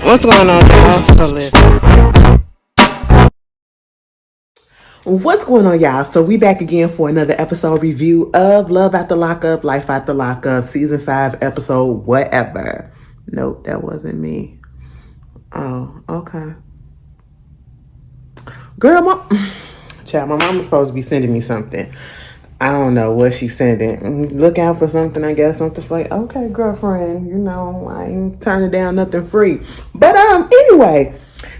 What's going on, y'all? So listen. What's going on, y'all? So we back again for another episode review of Love After Lockup, Life After Lockup, Season 5, Episode whatever. Nope, that wasn't me. Oh, okay. Girl, my mom was supposed to be sending me something. I don't know what she's sending. Look out for something, I guess. I'm just like, okay, girlfriend, I ain't turning down nothing free. But anyway,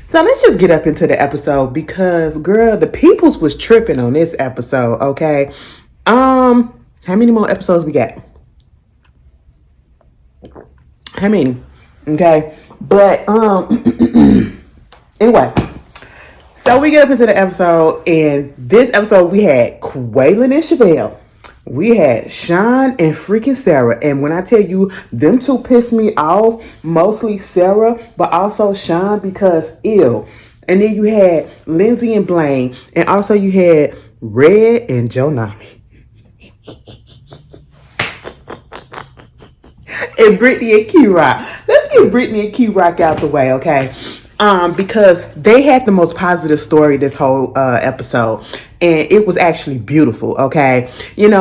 so let's just get up into the episode because, girl, the peoples was tripping on this episode, okay? How many more episodes we got? How many? Okay. But anyway. So we get up into the episode, and this episode we had Quaylin and Chevelle. We had Sean and freaking Sarah. And when I tell you, them two pissed me off, mostly Sarah, but also Sean because ill. And then you had Lindsey and Blane, and also you had Red and Joe Nami. And Britney and K-Rock. Let's get Britney and K-Rock out the way, okay? Because they had the most positive story this whole episode, and it was actually beautiful. Okay,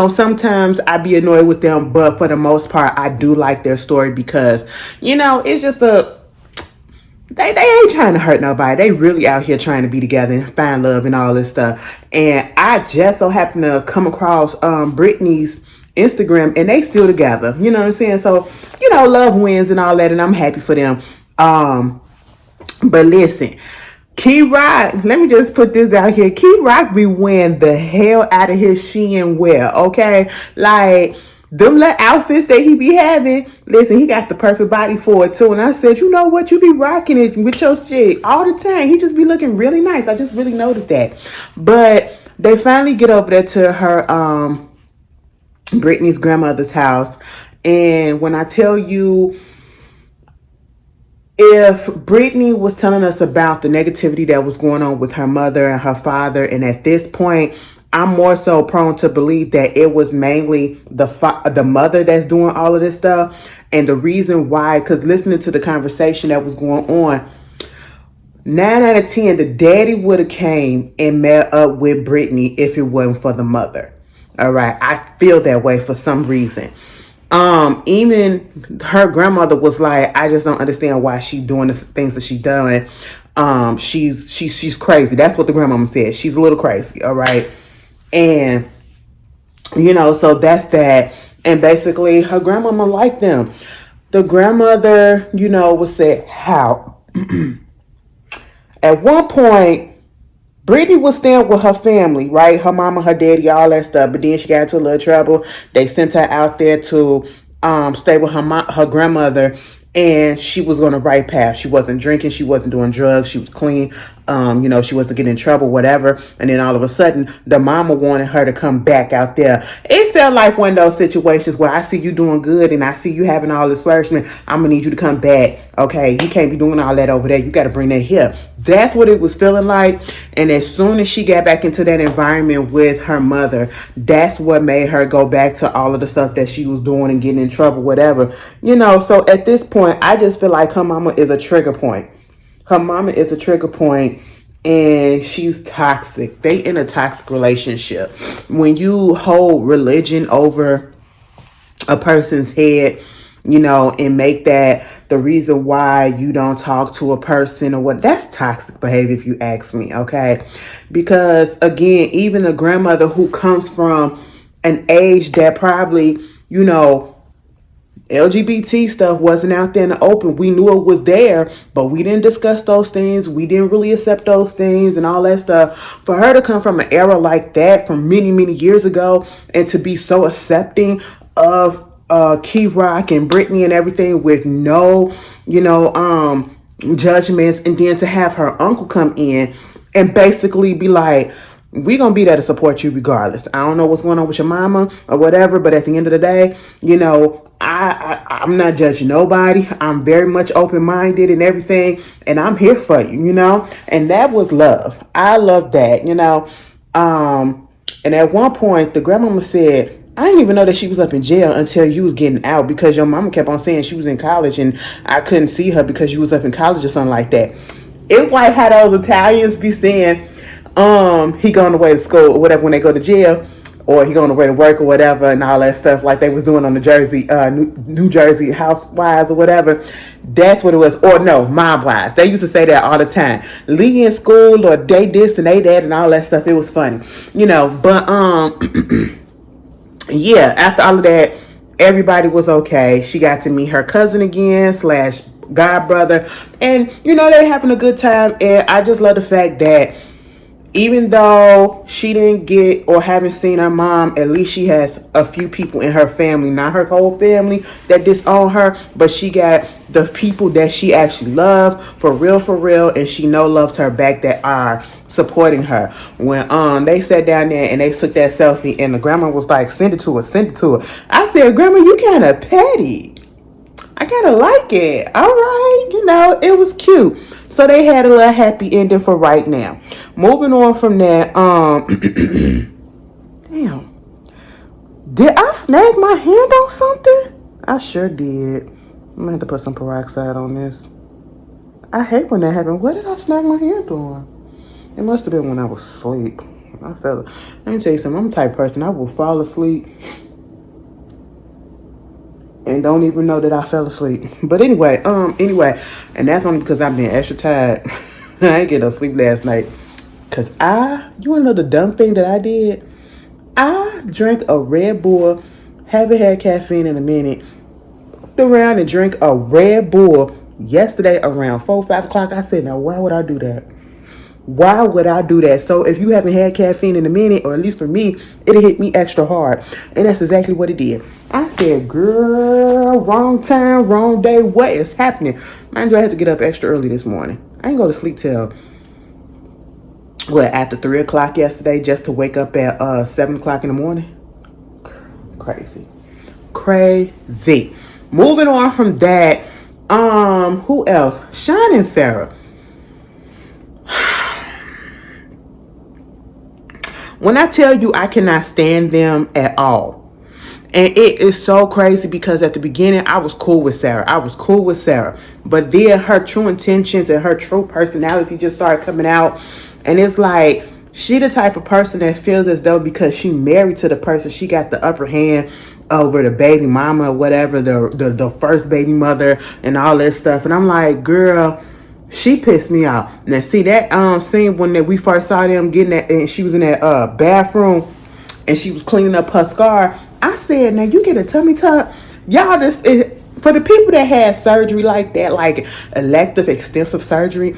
sometimes I be annoyed with them, but for the most part, I do like their story because it's just they ain't trying to hurt nobody. They really out here trying to be together and find love and all this stuff. And I just so happened to come across Britney's Instagram, and they still together. You know what I'm saying? So love wins and all that, and I'm happy for them. But listen, K-Rock, let me just put this out here. K-Rock be wearing the hell out of his Shein wear, okay? Like, them little outfits that he be having, listen, he got the perfect body for it too. And I said, you know what? You be rocking it with your shit all the time. He just be looking really nice. I just really noticed that. But they finally get over there to her, Britney's grandmother's house. And when I tell you, if Britney was telling us about the negativity that was going on with her mother and her father, and at this point, I'm more so prone to believe that it was mainly the mother that's doing all of this stuff. And the reason why, because listening to the conversation that was going on, 9 out of 10, the daddy would have came and met up with Britney if it wasn't for the mother. All right, I feel that way for some reason. Even her grandmother was like, I just don't understand why she doing the things that she done. She's crazy. That's what the grandmama said. She's a little crazy. All right. And, so that's that. And basically her grandmama liked them. The grandmother, was said, how? At one point, Britney was staying with her family, right? Her mama, her daddy, all that stuff. But then she got into a little trouble. They sent her out there to stay with her grandmother, and she was on the right path. She wasn't drinking. She wasn't doing drugs. She was clean. She wasn't getting in trouble, whatever. And then all of a sudden, the mama wanted her to come back out there. It felt like one of those situations where I see you doing good and I see you having all this flourishment. I'm going to need you to come back. Okay, you can't be doing all that over there. You got to bring that here. That's what it was feeling like. And as soon as she got back into that environment with her mother, that's what made her go back to all of the stuff that she was doing and getting in trouble, whatever. So at this point, I just feel like her mama is a trigger point. Her mama is a trigger point, and she's toxic. They in a toxic relationship. When you hold religion over a person's head, and make that the reason why you don't talk to a person or what, that's toxic behavior if you ask me, okay? Because again, even a grandmother who comes from an age that probably, LGBT stuff wasn't out there in the open. We knew it was there, but we didn't discuss those things. We didn't really accept those things and all that stuff. For her to come from an era like that from many, many years ago and to be so accepting of K-Rock and Britney and everything with no, judgments, and then to have her uncle come in and basically be like, we gonna be there to support you regardless. I don't know what's going on with your mama or whatever, but at the end of the day, I'm not judging nobody. I'm very much open-minded and everything, and I'm here for you, and that was love. I love that, and at one point the grandmama said, I didn't even know that she was up in jail until you was getting out, because your mama kept on saying she was in college and I couldn't see her because you was up in college or something like that. It's like how those Italians be saying, he going away to school or whatever when they go to jail, or he going away to work or whatever, and all that stuff like they was doing on the New Jersey Housewives or whatever. That's what it was. Or no, Mob Wives. They used to say that all the time. Lee in school, or they this and they that and all that stuff. It was funny, But yeah, after all of that, everybody was okay. She got to meet her cousin again slash god brother, and they having a good time. And I just love the fact that even though she didn't get or haven't seen her mom, at least she has a few people in her family, not her whole family, that disown her, but she got the people that she actually loves for real, and she loves her back, that are supporting her. When they sat down there and they took that selfie, and the grandma was like, send it to her. I said, Grandma, you kind of petty. I kind of like it. All right, it was cute. So they had a little happy ending for right now. Moving on from that, damn. Did I snag my hand on something? I sure did. I'm gonna have to put some peroxide on this. I hate when that happens. What did I snag my hand on? It must have been when I was asleep. Let me tell you something. I'm the type of person, I will fall asleep and don't even know that I fell asleep. But anyway, and that's only because I've been extra tired. I ain't get no sleep last night. Cause you wanna know the dumb thing that I did? I drank a Red Bull, haven't had caffeine in a minute, looked around and drank a Red Bull yesterday around 4, 5 o'clock. I said, now why would I do that? Why would I do that? So if you haven't had caffeine in a minute, or at least for me, it'll hit me extra hard. And that's exactly what it did. I said, girl, wrong time, wrong day. What is happening? Mind you, I had to get up extra early this morning. I didn't go to sleep till, after 3 o'clock yesterday, just to wake up at 7 o'clock in the morning. Crazy. Moving on from that, who else? Sean and Sarah. When I tell you I cannot stand them at all. And it is so crazy because at the beginning I was cool with Sarah. But then her true intentions and her true personality just started coming out. And it's like, she the type of person that feels as though because she married to the person, she got the upper hand over the baby mama or whatever, the first baby mother and all that stuff. And I'm like, girl, she pissed me off. Now, see that scene when we first saw them getting that, and she was in that bathroom, and she was cleaning up her scar. I said, now you get a tummy tuck, y'all. For the people that had surgery like that, like elective, extensive surgery,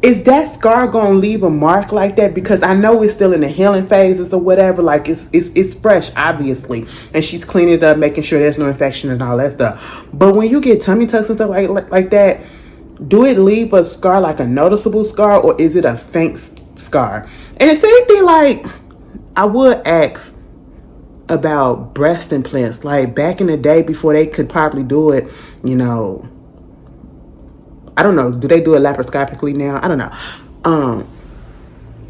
is that scar gonna leave a mark like that? Because I know it's still in the healing phases or whatever. Like it's fresh, obviously, and she's cleaning it up, making sure there's no infection and all that stuff. But when you get tummy tucks and stuff like that, do it leave a scar, like a noticeable scar, or is it a faint scar? And it's anything like, I would ask about breast implants. Like back in the day before they could probably do it, I don't know. Do they do it laparoscopically now? I don't know.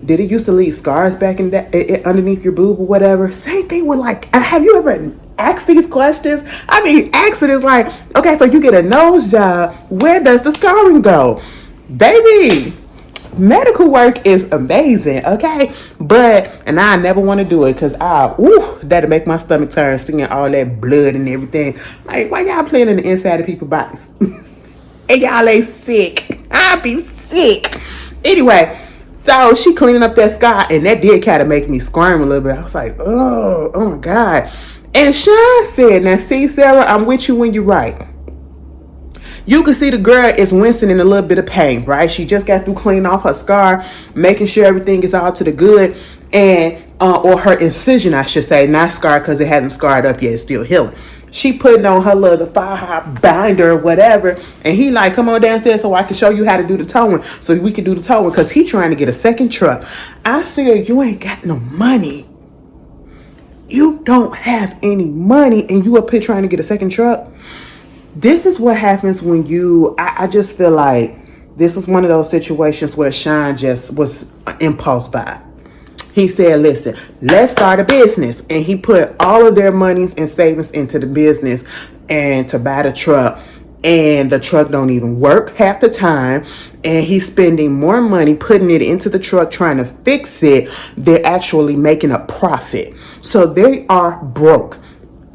Did it used to leave scars back in that underneath your boob or whatever? Same thing with have you ever asked these questions? I mean, asking is like, okay, so you get a nose job. Where does the scarring go? Baby, medical work is amazing, okay? And I never want to do it because that'll make my stomach turn, seeing all that blood and everything. Like, why y'all playing in the inside of people's bodies? And y'all ain't sick. I'll be sick. Anyway, so she cleaning up that scar, and that did kind of make me squirm a little bit. I was like, oh my God. And Sean said, now see, Sarah, I'm with you when you're right. You can see the girl is wincing in a little bit of pain, right? She just got through cleaning off her scar, making sure everything is all to the good, and or her incision, I should say, not scar because it hasn't scarred up yet. It's still healing. She putting on her little thigh binder or whatever, and he like, come on downstairs so I can show you how to do the towing, so we can do the towing, because he trying to get a second truck. I said, you ain't got no money. You don't have any money, and you up here trying to get a second truck. This is what happens when I just feel like this was one of those situations where Sean just was impulse buy. He said, listen, let's start a business. And he put all of their monies and savings into the business and to buy the truck. And the truck don't even work half the time. And he's spending more money putting it into the truck trying to fix it. They're actually making a profit. So they are broke.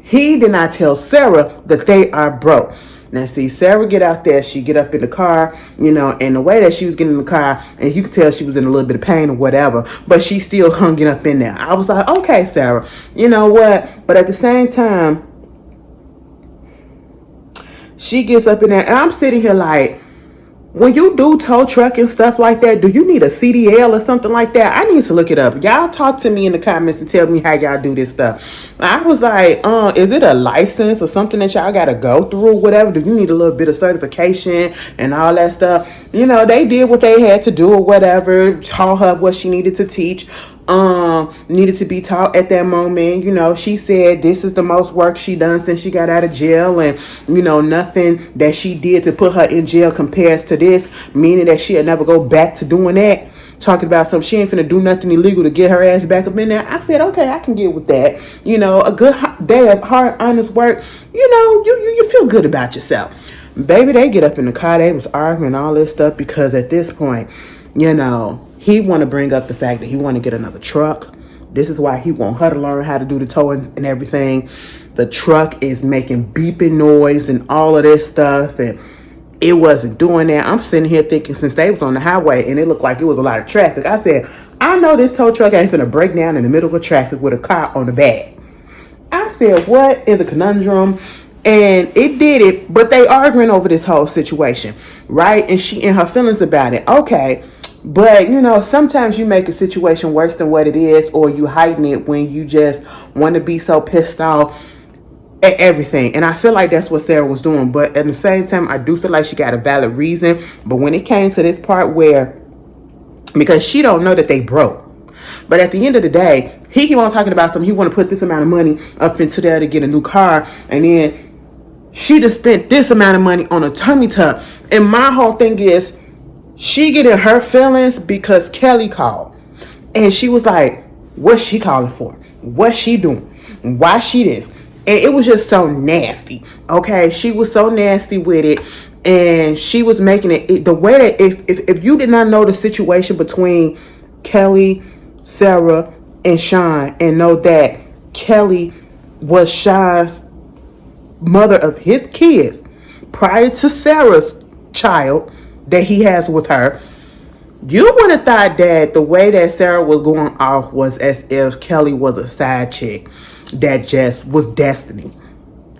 He did not tell Sarah that they are broke. Now, see, Sarah get out there. She get up in the car, and the way that she was getting in the car, and you could tell she was in a little bit of pain or whatever, but she still hung it up in there. I was like, okay, Sarah, you know what? But at the same time, she gets up in there, and I'm sitting here like, when you do tow truck and stuff like that, do you need a CDL or something like that? I need to look it up. Y'all talk to me in the comments and tell me how y'all do this stuff. I was like, is it a license or something that y'all got to go through, whatever? Do you need a little bit of certification and all that stuff? They did what they had to do or whatever, taught her what she needed to teach. Needed to be taught at that moment. She said this is the most work she done since she got out of jail, and nothing that she did to put her in jail compares to this, meaning that she'll never go back to doing that. Talking about something, she ain't finna do nothing illegal to get her ass back up in there. I said, okay, I can get with that. A good day of hard, honest work, you feel good about yourself. Baby, they get up in the car, they was arguing all this stuff because at this point, he want to bring up the fact that he want to get another truck. This is why he want her to learn how to do the towing and everything. The truck is making beeping noise and all of this stuff, and it wasn't doing that. I'm sitting here thinking, since they was on the highway and it looked like it was a lot of traffic, I said, I know this tow truck ain't finna break down in the middle of traffic with a car on the back. I said, what is a conundrum? And it did it, but they arguing over this whole situation, right? And she in her feelings about it. Okay. But, sometimes you make a situation worse than what it is, or you heighten it when you just want to be so pissed off at everything. And I feel like that's what Sarah was doing. But at the same time, I do feel like she got a valid reason. But when it came to this part because she don't know that they broke. But at the end of the day, he keep on talking about something. He want to put this amount of money up into there to get a new car. And then she just spent this amount of money on a tummy tuck. And my whole thing is, she get in her feelings because Kelly called. And she was like, what's she calling for? What's she doing? Why she this? And it was just so nasty. Okay? She was so nasty with it. And she was making it the way that if you did not know the situation between Kelly, Sarah, and Sean, and know that Kelly was Sean's mother of his kids prior to Sarah's child that he has with her, you would have thought that the way that Sarah was going off was as if Kelly was a side chick that just was destiny.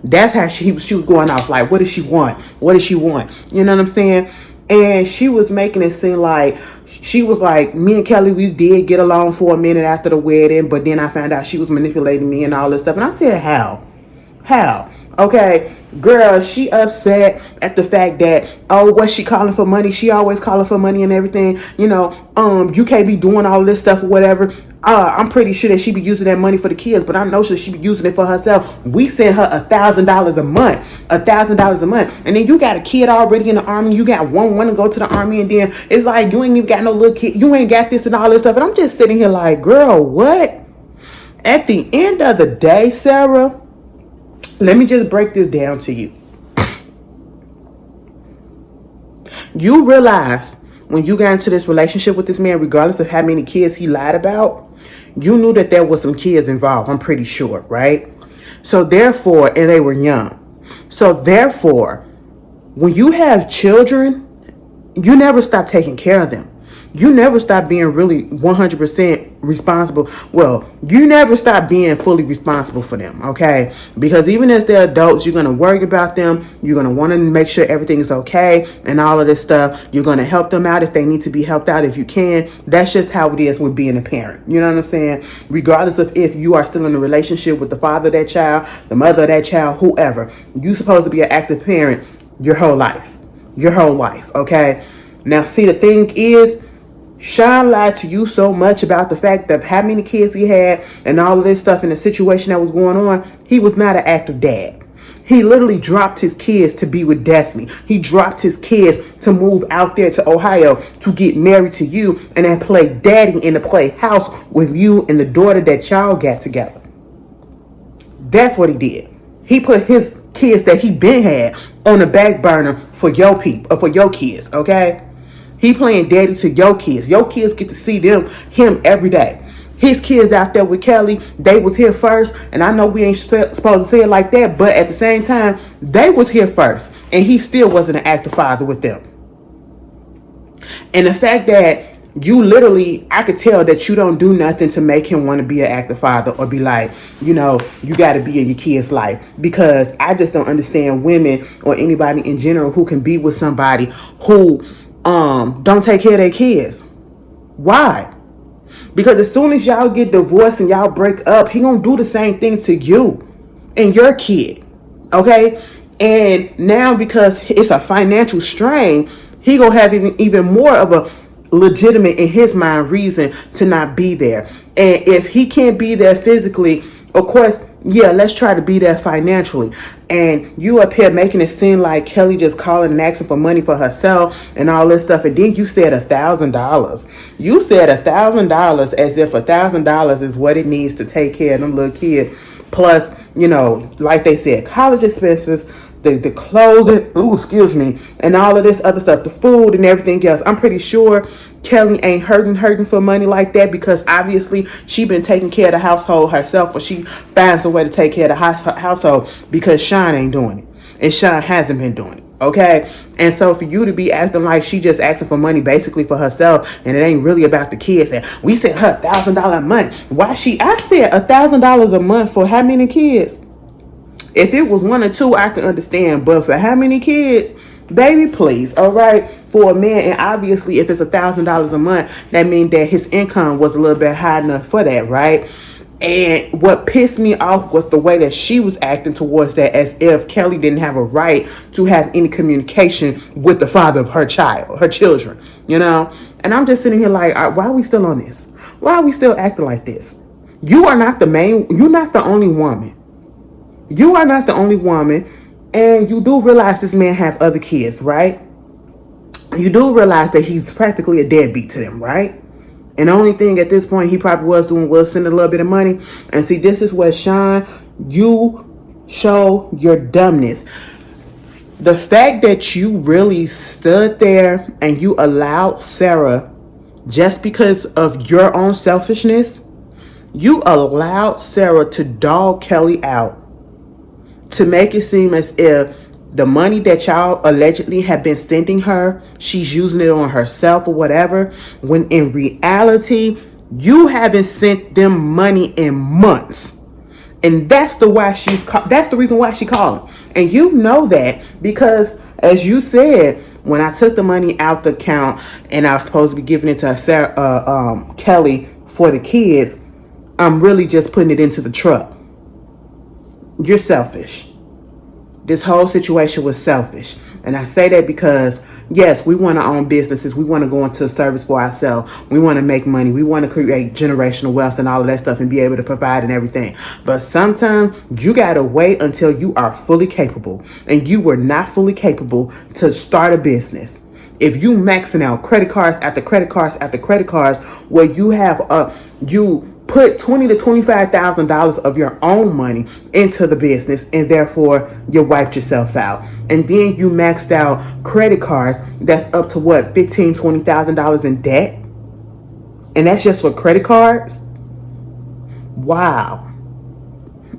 That's how she was going off. Like, what does she want? What does she want? You know what I'm saying? And she was making it seem like she was like, me and Kelly, we did get along for a minute after the wedding, but then I found out she was manipulating me and all this stuff. And I said, how? Okay, girl, she upset at the fact that, what's she calling for money? She always calling for money and everything. You can't be doing all this stuff or whatever. I'm pretty sure that she be using that money for the kids, but I know she be using it for herself. We send her $1,000 a month, $1,000 a month. And then you got a kid already in the army. You got one to go to the army, and then it's like, you ain't even got no little kid. You ain't got this and all this stuff. And I'm just sitting here like, girl, what? At the end of the day, Sarah, let me just break this down to you. You realize when you got into this relationship with this man, regardless of how many kids he lied about, you knew that there was some kids involved, I'm pretty sure, right? So therefore, and they were young. So therefore, when you have children, you never stop taking care of them. You never stop being really 100% responsible. Well, you never stop being fully responsible for them, okay? Because even as they're adults, you're going to worry about them. You're going to want to make sure everything is okay and all of this stuff. You're going to help them out if they need to be helped out if you can. That's just how it is with being a parent. You know what I'm saying? Regardless of if you are still in a relationship with the father of that child, the mother of that child, whoever, you're supposed to be an active parent your whole life. Your whole life, okay? Now, see, the thing is, Sean lied to you so much about the fact of how many kids he had and all of this stuff in the situation that was going on. He was not an active dad. He literally dropped his kids to be with Destiny. He dropped his kids to move out there to Ohio to get married to you and then play daddy in the playhouse with you and the daughter that y'all got together. That's what he did. He put his kids that he been had on the back burner for your people, for your kids, okay? He playing daddy to your kids. Your kids get to see him every day. His kids out there with Kelly, they was here first. And I know we ain't supposed to say it like that, but at the same time, they was here first. And he still wasn't an active father with them. And the fact that you literally, I could tell that you don't do nothing to make him want to be an active father or be like, you got to be in your kid's life. Because I just don't understand women or anybody in general who can be with somebody who don't take care of their kids. Why? Because as soon as y'all get divorced and y'all break up, he gonna do the same thing to you and your kid. Okay? And now because it's a financial strain, he gonna have even more of a legitimate, in his mind, reason to not be there. And if he can't be there physically, of course, yeah, let's try to be there financially. And you up here making it seem like Kelly just calling and asking for money for herself and all this stuff. And then you said $1,000. You said $1,000 as if $1,000 is what it needs to take care of them little kid. Plus, like they said, college expenses, the clothing, and all of this other stuff, the food and everything else. I'm pretty sure Kelly ain't hurting for money like that, because obviously she been taking care of the household herself, or she finds a way to take care of the household, because Sean ain't doing it. And Sean hasn't been doing it. Okay? And so for you to be acting like she just asking for money basically for herself, and it ain't really about the kids, and we sent her $1,000 a month. I said $1,000 a month for how many kids? If it was one or two, I can understand. But for how many kids? Baby, please. All right. For a man, and obviously if it's $1,000 a month, that means that his income was a little bit high enough for that, right? And what pissed me off was the way that she was acting towards that, as if Kelly didn't have a right to have any communication with the father of her children, And I'm just sitting here like, why are we still on this? Why are we still acting like this? You're not the only woman. You are not the only woman, and you do realize this man have other kids, right? You do realize that he's practically a deadbeat to them, right? And the only thing at this point he probably was doing was sending a little bit of money. And see, this is where, Sean, you show your dumbness. The fact that you really stood there and you allowed Sarah, just because of your own selfishness, you allowed Sarah to dog Kelly out, to make it seem as if the money that y'all allegedly have been sending her, she's using it on herself or whatever, when in reality, you haven't sent them money in months. And that's the reason why she called. And you know that because, as you said, when I took the money out the account and I was supposed to be giving it to Sarah, Kelly for the kids, I'm really just putting it into the truck. You're selfish. This whole situation was selfish. And I say that because, yes, we want to own businesses. We want to go into service for ourselves. We want to make money. We want to create generational wealth and all of that stuff and be able to provide and everything. But sometimes you got to wait until you are fully capable. And you were not fully capable to start a business. If you maxing out credit cards after credit cards after credit cards, where you have you put $20,000 to $25,000 of your own money into the business, and therefore you wiped yourself out. And then you maxed out credit cards that's up to what, $15,000, $20,000 in debt, and that's just for credit cards. Wow.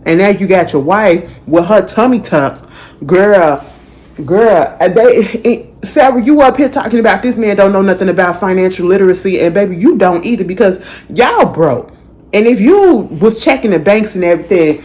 And now you got your wife with her tummy tuck, girl. Sarah, you up here talking about this man don't know nothing about financial literacy, and baby, you don't either, because y'all broke. And if you was checking the banks and everything,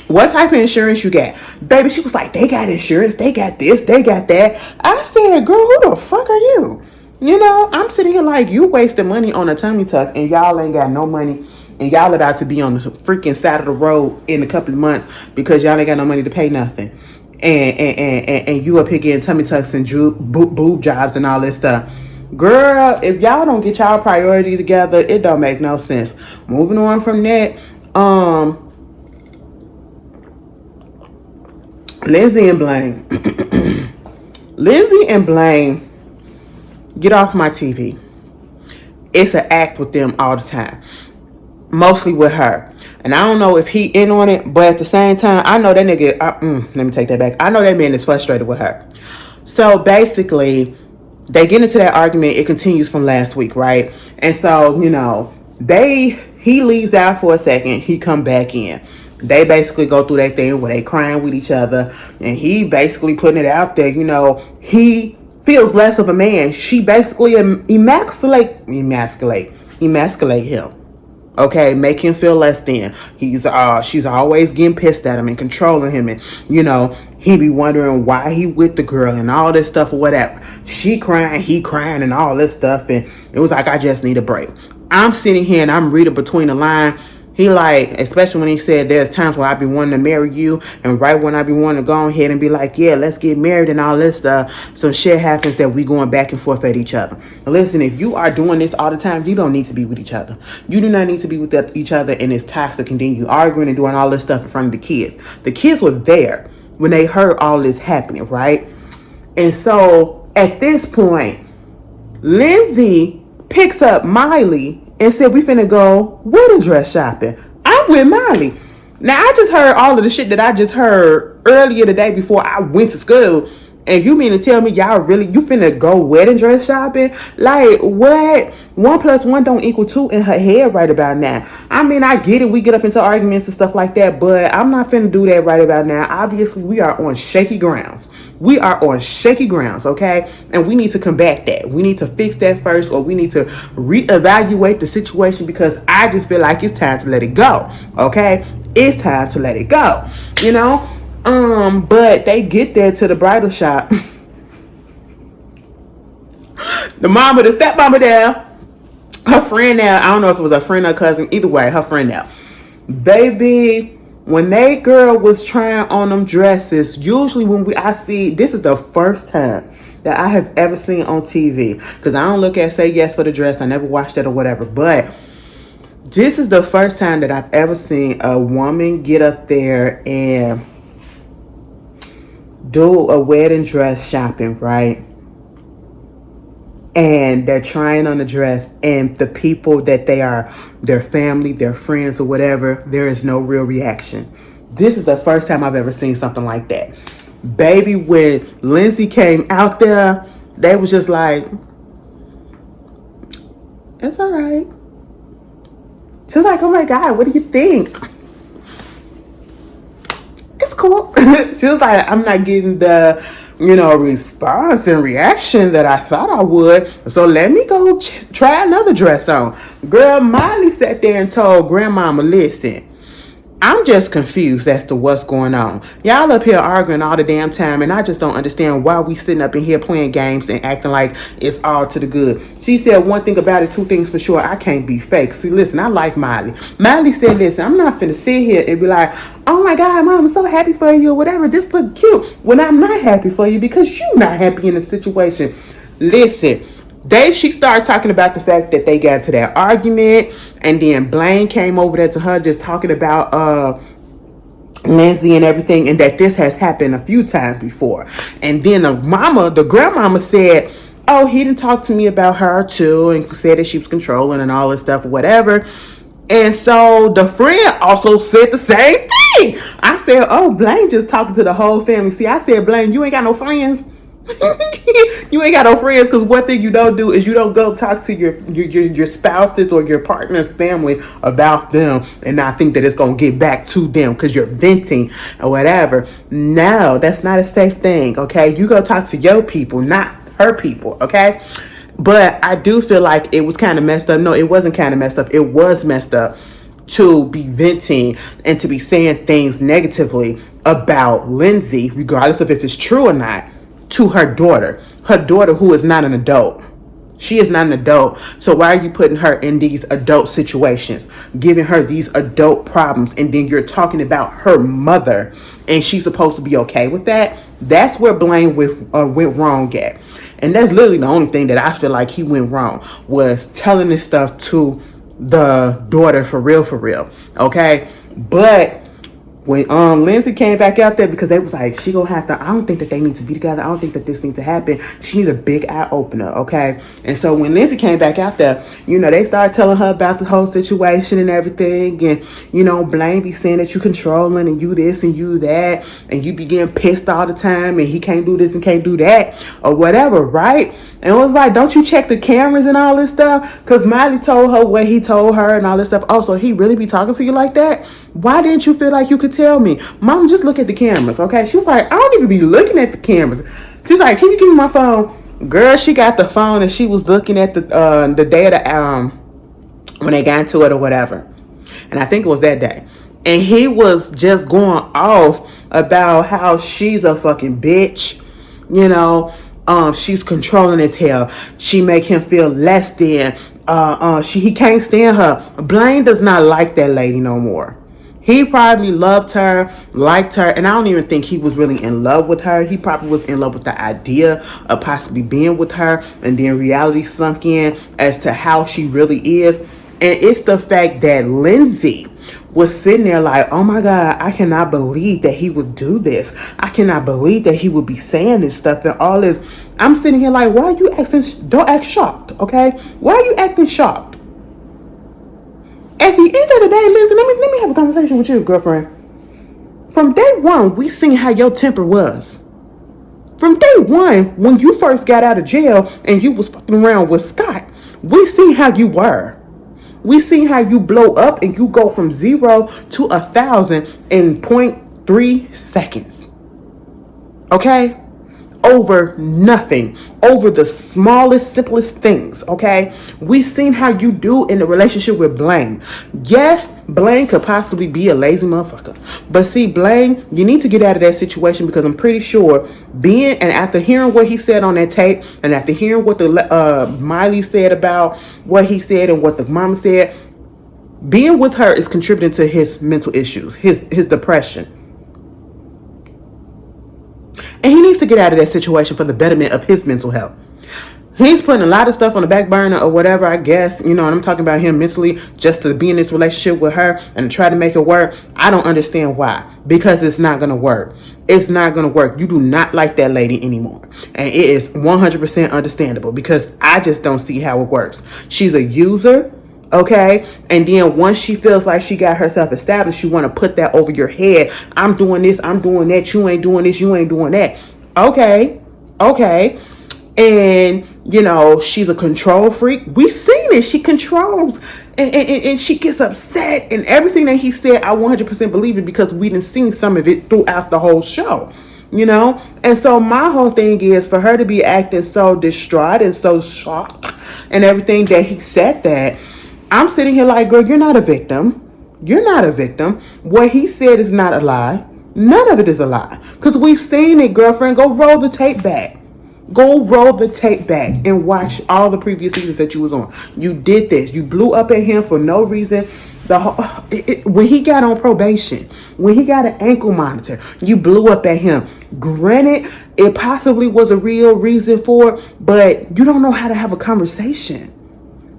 what type of insurance you got? Baby, she was like, they got insurance, they got this, they got that. I said, girl, who the fuck are you? I'm sitting here like, you wasting money on a tummy tuck, and y'all ain't got no money, and y'all about to be on the freaking side of the road in a couple of months because y'all ain't got no money to pay nothing. And you up here getting tummy tucks and boob jobs and all this stuff. Girl, if y'all don't get y'all priorities together, it don't make no sense. Moving on from that, Lindsey and Blane. Lindsey and Blane, get off my TV. It's an act with them all the time. Mostly with her. And I don't know if he in on it, but at the same time, I know that nigga, let me take that back. I know that man is frustrated with her. So basically, they get into that argument. It continues from last week, right? And so, he leaves out for a second. He come back in. They basically go through that thing where they crying with each other. And he basically putting it out there, he feels less of a man. She basically emasculate him. Okay, make him feel less than. She's always getting pissed at him and controlling him, and he be wondering why he with the girl and all this stuff or whatever. She crying, he crying, and all this stuff, and it was like, I just need a break. I'm sitting here and I'm reading between the lines. He like, especially when he said there's times where I be wanting to marry you, and right when I be wanting to go ahead and be like, yeah, let's get married and all this stuff, some shit happens that we going back and forth at each other. Listen, if you are doing this all the time, you don't need to be with each other. You do not need to be with each other, and it's toxic, and then you arguing and doing all this stuff in front of the kids. The kids were there when they heard all this happening, right? And so at this point, Lindsey picks up Miley and said, we finna go wedding dress shopping. I'm with Miley. Now, I just heard all of the shit that I just heard earlier today before I went to school. And you mean to tell me you finna go wedding dress shopping? Like, what? 1 + 1 don't equal 2 in her head right about now. I mean, I get it. We get up into arguments and stuff like that, but I'm not finna do that right about now. Obviously, we are on shaky grounds. We are on shaky grounds, okay? And we need to combat that. We need to fix that first, or we need to reevaluate the situation, because I just feel like it's time to let it go, okay? It's time to let it go, But they get there to the bridal shop. The stepmama there, her friend now, I don't know if it was a friend or cousin, either way, her friend now. Baby, when that girl was trying on them dresses, usually this is the first time that I have ever seen on TV, because I don't look at Say Yes for the Dress, I never watched it or whatever, but this is the first time that I've ever seen a woman get up there and do a wedding dress shopping, right? And they're trying on the dress, and the people that they are, their family, their friends or whatever, there is no real reaction. This is the first time I've ever seen something like that. Baby, when Lindsey came out there, they was just like, it's all right. She was like, oh my God, what do you think? It's cool. She was like, I'm not getting the response and reaction that I thought I would, so let me go try another dress on. Girl, Miley sat there and told grandmama, listen, I'm just confused as to what's going on. Y'all up here arguing all the damn time, and I just don't understand why we sitting up in here playing games and acting like it's all to the good. She said one thing about it, 2 things for sure. I can't be fake. See, listen, I like Miley. Miley said, listen, I'm not finna sit here and be like, oh my God, Mom, I'm so happy for you or whatever. This look cute. When I'm not happy for you because you're not happy in the situation. Listen. She started talking about the fact that they got into that argument, and then Blane came over there to her just talking about Lindsey and everything, and that this has happened a few times before. And then the grandmama said, oh, he didn't talk to me about her too, and said that she was controlling and all this stuff, whatever. And so the friend also said the same thing. I said, oh, Blane just talking to the whole family. See, I said, Blane, you ain't got no friends. You ain't got no friends, because one thing you don't do is you don't go talk to your spouses or your partner's family about them and not think that it's gonna get back to them because you're venting or whatever. No, that's not a safe thing, okay? You go talk to your people, not her people, okay? But I do feel like it was kind of messed up. No, it wasn't kind of messed up. It was messed up to be venting and to be saying things negatively about Lindsey, regardless of if it's true or not, to her daughter who is not an adult. She is not an adult. So why are you putting her in these adult situations, giving her these adult problems, and then you're talking about her mother and she's supposed to be okay with that? That's where Blane went wrong at. And that's literally the only thing that I feel like he went wrong, was telling this stuff to the daughter for real, okay? But when Lindsey came back out there, because they was like, she gonna have to, I don't think that they need to be together. I don't think that this needs to happen. She need a big eye opener, okay? And so when Lindsey came back out there, you know, they started telling her about the whole situation and everything. And, you know, Blane be saying that you controlling and you this and you that. And you be getting pissed all the time and he can't do this and can't do that or whatever, right? And it was like, don't you check the cameras and all this stuff? Because Miley told her what he told her and all this stuff. Oh, so he really be talking to you like that? Why didn't you feel like you could tell me? Mom, just look at the cameras, okay? She was like, I don't even be looking at the cameras. She's like, can you give me my phone? Girl, she got the phone and she was looking at the day of the, when they got into it or whatever. And I think it was that day. And he was just going off about how she's a fucking bitch, you know. She's controlling as hell. She make him feel less than. He can't stand her. Blane does not like that lady no more. He probably loved her, liked her, and I don't even think he was really in love with her. He probably was in love with the idea of possibly being with her, and then reality sunk in as to how she really is. And it's the fact that Lindsey was sitting there like, oh my God, I cannot believe that he would do this. I cannot believe that he would be saying this stuff and all this. I'm sitting here like, why are you acting, don't act shocked, okay? Why are you acting shocked? At the end of the day, listen, let me have a conversation with you, girlfriend. From day one, we seen how your temper was. From day one, when you first got out of jail and you was fucking around with Scott, we seen how you were. We seen how you blow up and you go from 0 to 1,000 in 0.3 seconds. Okay? Over nothing. Over the smallest, simplest things. Okay? We seen how you do in the relationship with Blane. Yes, Blane could possibly be a lazy motherfucker. But see, Blane, you need to get out of that situation, because I'm pretty sure and after hearing what he said on that tape, and after hearing what the Miley said about what he said and what the mama said, being with her is contributing to his mental issues, his depression. And he needs to get out of that situation for the betterment of his mental health. He's putting a lot of stuff on the back burner or whatever, I guess, you know, and I'm talking about him mentally, just to be in this relationship with her and try to make it work. I don't understand why. Because it's not going to work. It's not going to work. You do not like that lady anymore. And it is 100% understandable, because I just don't see how it works. She's a user. Okay, and then once she feels like she got herself established, you want to put that over your head. I'm doing this, I'm doing that, you ain't doing this, you ain't doing that. Okay. And, you know, she's a control freak. We seen it. She controls and she gets upset. And everything that he said, I 100% believe it, because we done seen some of it throughout the whole show. You know? And so my whole thing is for her to be acting so distraught and so shocked and everything that he said that. I'm sitting here like, girl, you're not a victim. You're not a victim. What he said is not a lie. None of it is a lie. Because we've seen it, girlfriend. Go roll the tape back. Go roll the tape back and watch all the previous seasons that you was on. You did this. You blew up at him for no reason. When he got on probation, when he got an ankle monitor, you blew up at him. Granted, it possibly was a real reason for it, but you don't know how to have a conversation.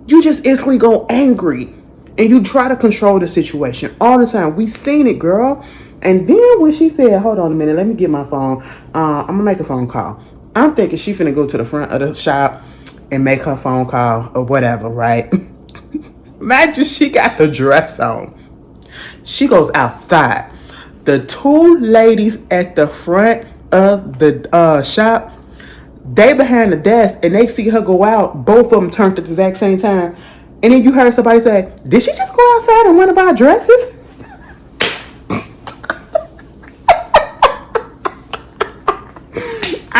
You just instantly go angry and you try to control the situation all the time. We seen it, girl. And then when she said, hold on a minute, let me get my phone. I'm going to make a phone call. I'm thinking she finna go to the front of the shop and make her phone call or whatever, right? Imagine she got the dress on. She goes outside. The two ladies at the front of the shop, they behind the desk and they see her go out. Both of them turned at the exact same time. And then you heard somebody say, did she just go outside and one of our dresses?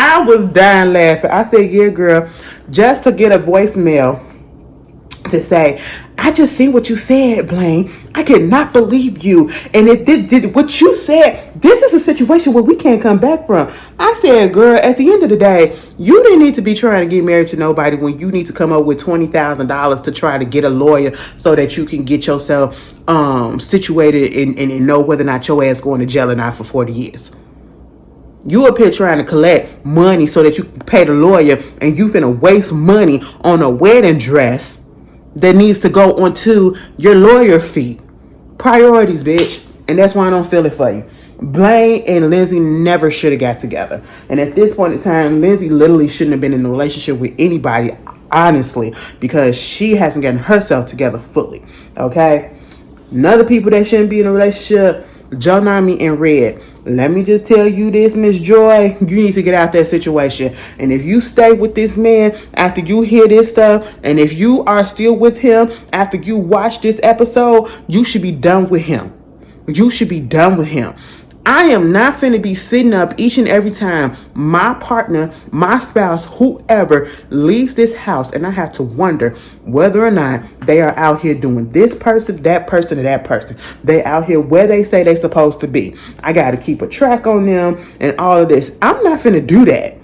I was dying laughing. I said, yeah, girl, just to get a voicemail to say, I just seen what you said, Blane. I cannot believe you. And it did what you said. This is a situation where we can't come back from. I said, girl, at the end of the day, you didn't need to be trying to get married to nobody when you need to come up with $20,000 to try to get a lawyer so that you can get yourself situated and know whether or not your ass going to jail or not for 40 years. You up here trying to collect money so that you can pay the lawyer, and you finna waste money on a wedding dress that needs to go onto your lawyer fee. Priorities, bitch. And that's why I don't feel it for you. Blane and Lindsey never should have got together. And at this point in time, Lindsey literally shouldn't have been in a relationship with anybody, honestly, because she hasn't gotten herself together fully. Okay? Another people that shouldn't be in a relationship, Jonami and Red. Let me just tell you this, Miss Joy. You need to get out that situation. And if you stay with this man after you hear this stuff, and if you are still with him after you watch this episode, you should be done with him. You should be done with him. I am not finna be sitting up each and every time my partner, my spouse, whoever leaves this house, and I have to wonder whether or not they are out here doing this person, that person, or that person. They out here where they say they supposed to be. I gotta keep a track on them and all of this. I'm not finna do that.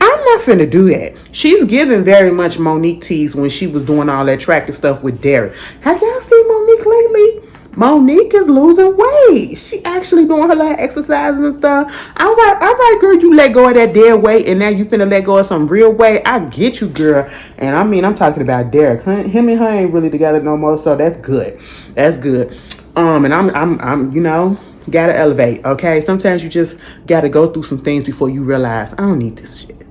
I'm not finna do that. She's giving very much Monique tease when she was doing all that tracking stuff with Derek. Have y'all seen Monique lately? Monique is losing weight. She actually doing her little exercises and stuff. I was like, all right, girl, you let go of that dead weight and now you finna let go of some real weight. I get you, girl. And I mean, I'm talking about Derek. Him and her ain't really together no more, so that's good. That's good. And I'm, you know, gotta elevate, okay? Sometimes you just gotta go through some things before you realize, I don't need this shit.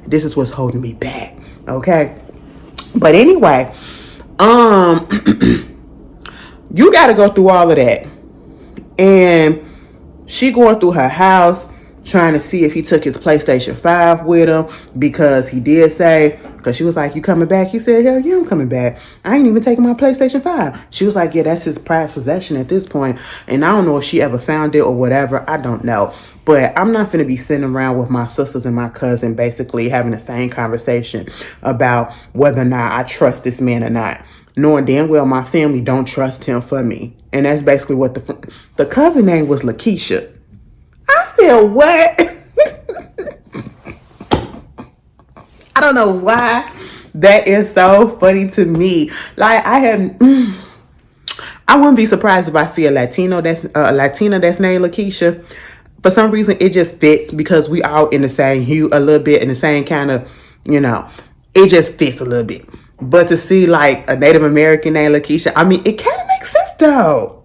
This is what's holding me back, okay? But anyway, you got to go through all of that. And she going through her house trying to see if he took his PlayStation 5 with him, because he did say, because she was like, you coming back? He said, hell yeah, I'm coming back. I ain't even taking my PlayStation 5. She was like, yeah, that's his prized possession at this point. And I don't know if she ever found it or whatever. I don't know. But I'm not finna be sitting around with my sisters and my cousin basically having the same conversation about whether or not I trust this man or not, knowing damn well my family don't trust him for me. And that's basically what the cousin name was Lakeisha. I said, what? I don't know why that is so funny to me. Like, I wouldn't be surprised if I see a Latina that's named Lakeisha. For some reason, it just fits because we all in the same hue a little bit, in the same kind of, you know, it just fits a little bit. But to see like a Native American named Lakeisha, I mean, it kind of makes sense though.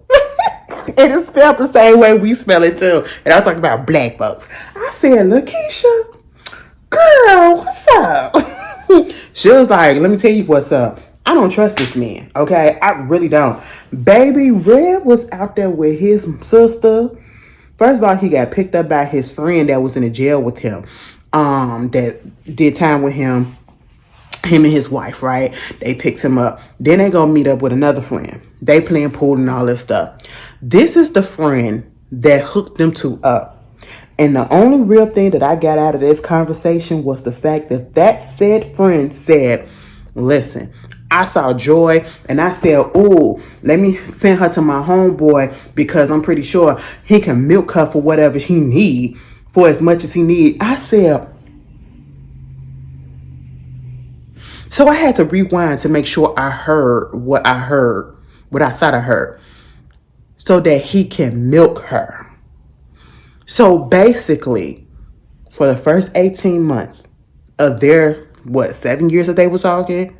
It is spelled the same way we spell it too. And I'm talking about black folks. I said, Lakeisha, girl, what's up? She was like, let me tell you what's up. I don't trust this man, okay? I really don't. Baby Red was out there with his sister. First of all, he got picked up by his friend that was in the jail with him, that did time with him and his wife, right? They picked him up. Then they go meet up with another friend. They playing pool and all this stuff. This is the friend that hooked them two up. And the only real thing that I got out of this conversation was the fact that that said friend said, listen, I saw Joy and I said, ooh, let me send her to my homeboy because I'm pretty sure he can milk her for whatever he need, for as much as he need. I said, so I had to rewind to make sure I heard, what I thought I heard, so that he can milk her. So basically, for the first 18 months of their, 7 years that they were talking,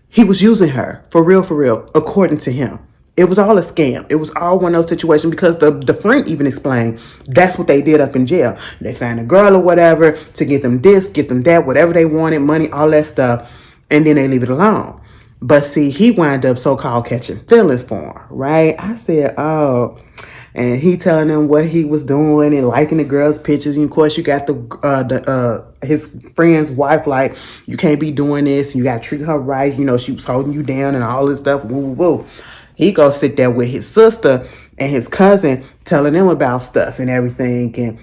he was using her, for real, according to him. It was all a scam. It was all one of those situations because the friend even explained that's what they did up in jail. They found a girl or whatever to get them this, get them that, whatever they wanted, money, all that stuff, and then they leave it alone. But see, he wound up so-called catching feelings for her, right? I said, oh, and he telling them what he was doing and liking the girls' pictures. And of course, you got his friend's wife like, you can't be doing this. You got to treat her right. You know, she was holding you down and all this stuff. Woo, woo, woo. He go sit there with his sister and his cousin telling them about stuff and everything and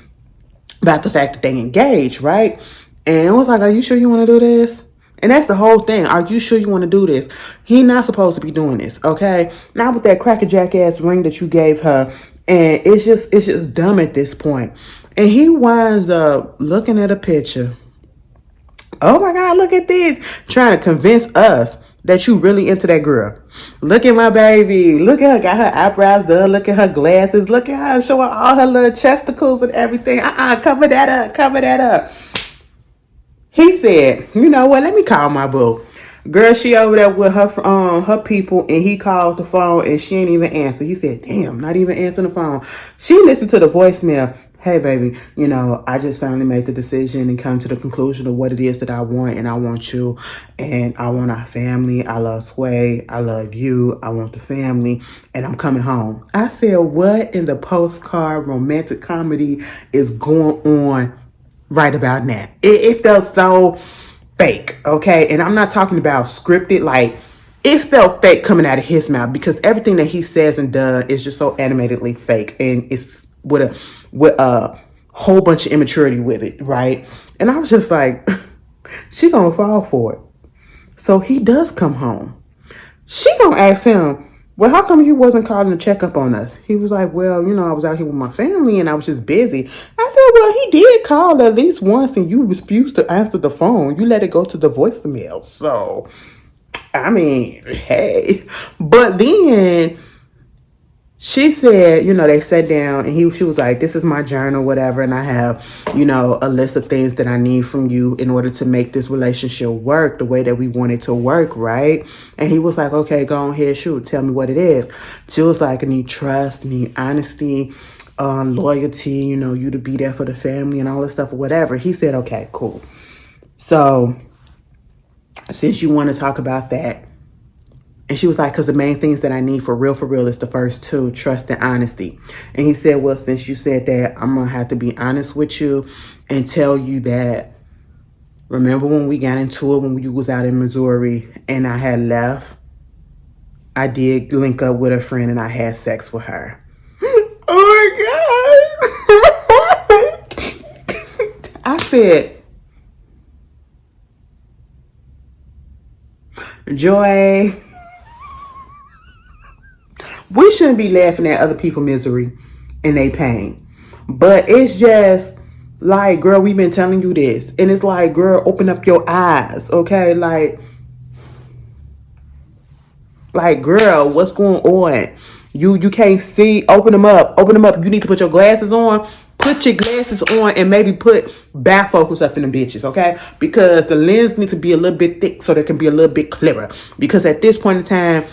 about the fact that they engaged, right? And I was like, are you sure you want to do this? And that's the whole thing. Are you sure you want to do this? He not supposed to be doing this, okay? Not with that crackerjack ass ring that you gave her. And it's just dumb at this point. And he winds up looking at a picture. Oh my God, look at this. Trying to convince us that you really into that girl. Look at my baby. Look at her, got her eyebrows done. Look at her glasses. Look at her showing all her little chesticles and everything. Cover that up. He said, you know what? Let me call my boo. Girl, she over there with her people, and he called the phone and she ain't even answer. He said, "Damn, not even answering the phone." She listened to the voicemail. "Hey, baby, I just finally made the decision and come to the conclusion of what it is that I want, and I want you, and I want our family. I love Sway. I love you. I want the family, and I'm coming home." I said, "What in the postcard romantic comedy is going on right about now?" It felt so fake, okay? And I'm not talking about scripted, like it felt fake coming out of his mouth because everything that he says and does is just so animatedly fake, and it's with a whole bunch of immaturity with it, right? And I was just like, she gonna fall for it. So he does come home. She gonna ask him, "Well, how come you wasn't calling to check up on us?" He was like, "Well, I was out here with my family and I was just busy." I said, "Well, he did call at least once and you refused to answer the phone. You let it go to the voicemail. So, I mean, hey." But then she said, they sat down and she was like, "This is my journal, whatever. And I have, a list of things that I need from you in order to make this relationship work the way that we want it to work, right?" And he was like, "Okay, go ahead, shoot. Tell me what it is." She was like, "I need trust, I need honesty, loyalty, you to be there for the family and all this stuff or whatever." He said, "Okay, cool. So since you want to talk about that," and she was like, "Because the main things that I need for real is the first two, trust and honesty." And he said, "Well, since you said that, I'm going to have to be honest with you and tell you that, remember when we got into it when you was out in Missouri and I had left? I did link up with a friend and I had sex with her." Oh my God. I said, "Joy, we shouldn't be laughing at other people's misery and their pain. But it's just like, girl, we've been telling you this." And it's like, girl, open up your eyes, okay? Like, girl, what's going on? You can't see. Open them up. Open them up. You need to put your glasses on. Put your glasses on and maybe put bifocals up in them bitches, okay? Because the lens needs to be a little bit thick so they can be a little bit clearer. Because at this point in time,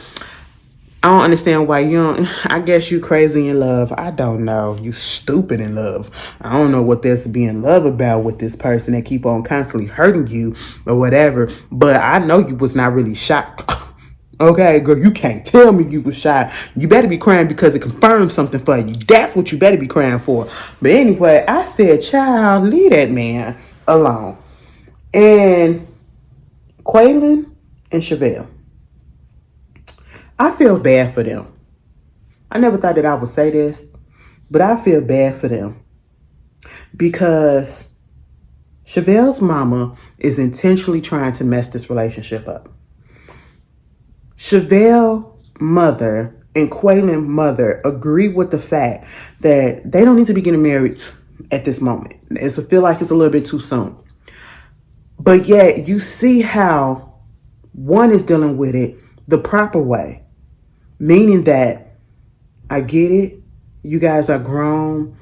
I don't understand why you don't. I guess you crazy in love. I don't know. You stupid in love. I don't know what there's to be in love about with this person that keep on constantly hurting you or whatever. But I know you was not really shocked. Okay, girl, you can't tell me you was shy. You better be crying because it confirms something for you. That's what you better be crying for. But anyway, I said, child, leave that man alone. And Quaylin and Chevelle, I feel bad for them. I never thought that I would say this, but I feel bad for them because Chevelle's mama is intentionally trying to mess this relationship up. Chevelle's mother and Quaylin's mother agree with the fact that they don't need to be getting married at this moment. I feel like it's a little bit too soon. But yet you see how one is dealing with it the proper way, meaning that I get it. You guys are grown.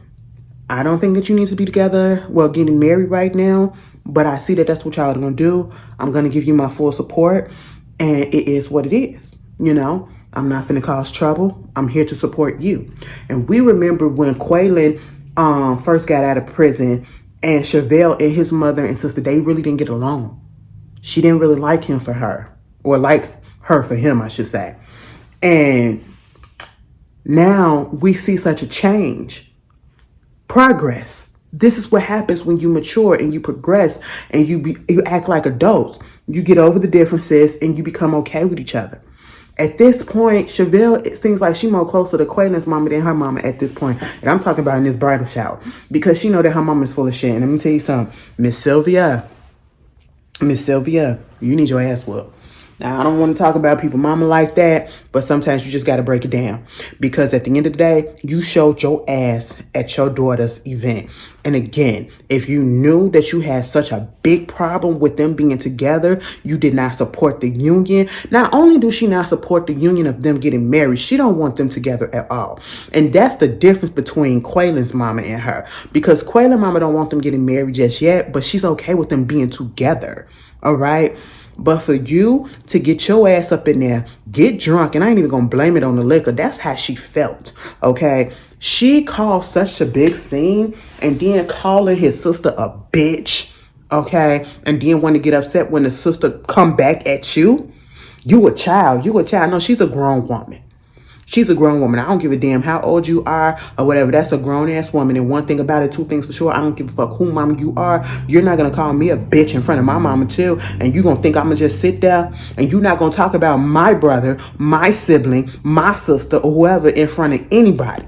I don't think that you need to be together, well, getting married right now, but I see that that's what y'all are going to do. I'm going to give you my full support, and it is what it is. I'm not finna cause trouble. I'm here to support you. And we remember when Quaylin first got out of prison, and Chevelle and his mother and sister, they really didn't get along. She didn't really like him for her, or like her for him, I should say. And now we see such a change. Progress. This is what happens when you mature and you progress and you act like adults. You get over the differences and you become okay with each other. At this point, Chevelle, it seems like she's more closer to Quaylin's mama than her mama at this point. And I'm talking about in this bridal shower. Because she know that her mama is full of shit. And let me tell you something. Miss Sylvia, you need your ass whooped. Now, I don't want to talk about people mama like that, but sometimes you just got to break it down. Because at the end of the day, you showed your ass at your daughter's event. And again, if you knew that you had such a big problem with them being together, you did not support the union. Not only do she not support the union of them getting married, she don't want them together at all. And that's the difference between Quaylin's mama and her. Because Quaylin's mama don't want them getting married just yet, but she's okay with them being together. All right? But for you to get your ass up in there, get drunk, and I ain't even gonna blame it on the liquor. That's how she felt, okay? She caused such a big scene, and then calling his sister a bitch, okay? And then want to get upset when the sister come back at you. You a child. You a child. No, she's a grown woman. She's a grown woman. I don't give a damn how old you are or whatever. That's a grown ass woman. And one thing about it, two things for sure. I don't give a fuck who mama you are. You're not going to call me a bitch in front of my mama too. And you going to think I'm going to just sit there and you're not going to talk about my brother, my sibling, my sister or whoever in front of anybody.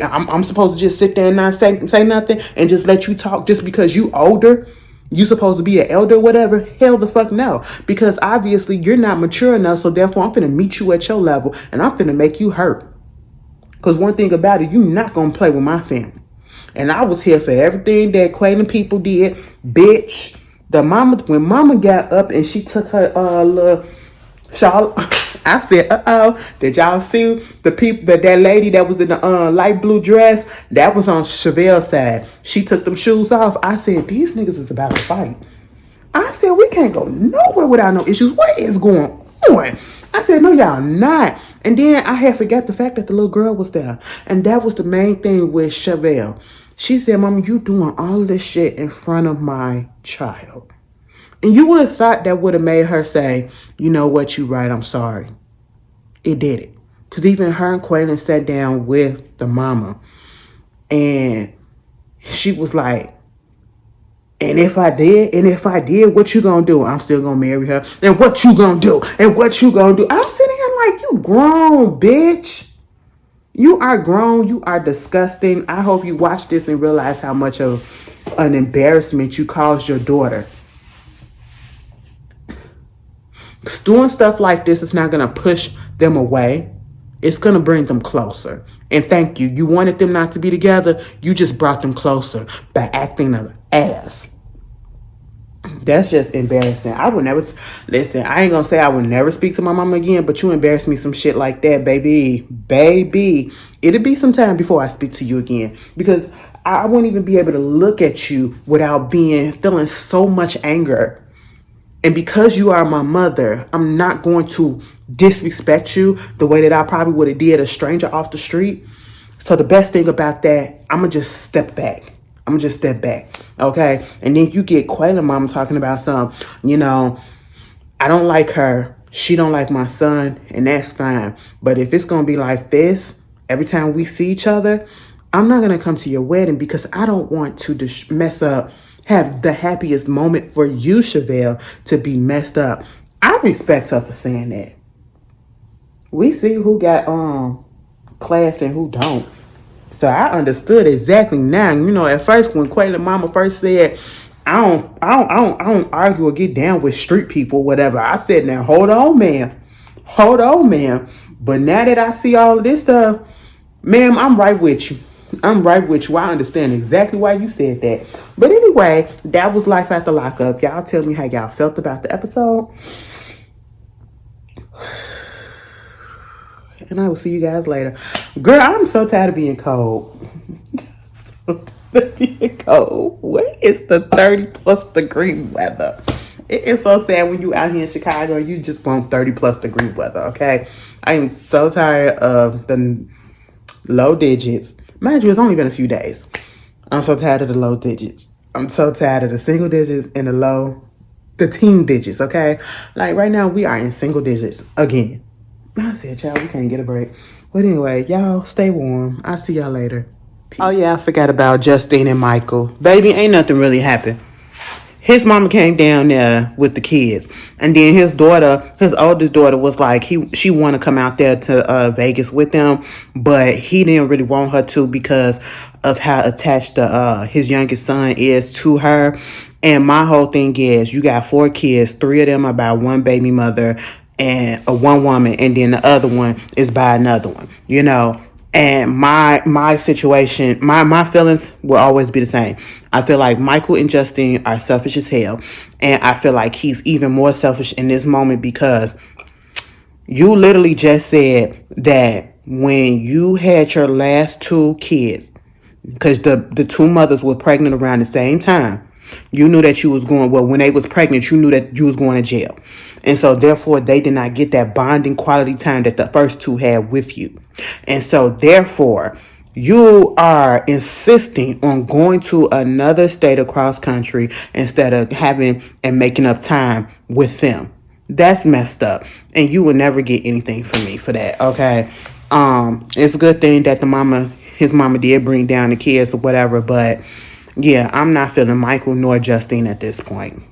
I'm supposed to just sit there and not say nothing and just let you talk just because you older. You supposed to be an elder or whatever? Hell the fuck no. Because obviously you're not mature enough, so therefore I'm finna meet you at your level and I'm finna make you hurt. Because one thing about it, you not gonna play with my family. And I was here for everything that Quin and people did. Bitch. When mama got up and she took her little shawl, I said, did y'all see the people, that lady that was in the light blue dress? That was on Chevelle's side. She took them shoes off. I said, these niggas is about to fight. I said, we can't go nowhere without no issues. What is going on? I said, no, y'all not. And then I had forgot the fact that the little girl was there. And that was the main thing with Chevelle. She said, Mama, you doing all this shit in front of my child. And you would have thought that would have made her say, you know what, you right, I'm sorry. It did it. Because even her and Quaylen sat down with the mama. And she was like, and if I did, what you gonna do? I'm still gonna marry her. And what you gonna do? And what you gonna do? I'm sitting here like, you grown, bitch. You are grown. You are disgusting. I hope you watch this and realize how much of an embarrassment you caused your daughter. Doing stuff like this is not going to push them away. It's going to bring them closer. And thank you. You wanted them not to be together. You just brought them closer by acting an ass. That's just embarrassing. I would never, listen, I ain't going to say I would never speak to my mama again, but you embarrass me some shit like that, baby. Baby. It'll be some time before I speak to you again. Because I won't even be able to look at you without feeling so much anger. And because you are my mother, I'm not going to disrespect you the way that I probably would have did a stranger off the street. So the best thing about that, I'm going to just step back. Okay? And then you get Quaylen mama talking about I don't like her. She don't like my son. And that's fine. But if it's going to be like this, every time we see each other, I'm not going to come to your wedding because I don't want to mess up. Have the happiest moment for you, Chevelle, to be messed up. I respect her for saying that. We see who got class and who don't. So I understood exactly now. At first when Quaylen mama first said, I don't argue or get down with street people, whatever. I said, now hold on, ma'am. But now that I see all of this stuff, ma'am, I'm right with you. I understand exactly why you said that. But anyway, that was Life After Lockup. Y'all tell me how y'all felt about the episode. And I will see you guys later. Girl, I'm so tired of being cold. What is the 30 plus degree weather? It is so sad when you out here in Chicago, you just want 30 plus degree weather, okay? I am so tired of the low digits. Mind you, it's only been a few days. I'm so tired of the low digits. I'm so tired of the single digits and the teen digits, okay? Like right now, we are in single digits again. I said, child, we can't get a break. But anyway, y'all stay warm. I'll see y'all later. Peace. Oh yeah, I forgot about Justine and Michael. Baby, ain't nothing really happened. His mama came down there with the kids. And then his oldest daughter was like, she want to come out there to Vegas with them. But he didn't really want her to because of how attached his youngest son is to her. And my whole thing is, you got 4 kids. 3 of them are by one baby mother and one woman. And then the other one is by another one, And my situation, my feelings will always be the same. I feel like Michael and Justine are selfish as hell. And I feel like he's even more selfish in this moment because you literally just said that when you had your last 2 kids, because the 2 mothers were pregnant around the same time, You knew that you was going, well, when they was pregnant, you knew that you was going to jail. And so therefore they did not get that bonding quality time that the first two had with you. And so therefore you are insisting on going to another state across country instead of having and making up time with them. That's messed up. And you will never get anything from me for that, okay? It's a good thing that his mama did bring down the kids or whatever, but yeah, I'm not feeling Michael nor Justine at this point.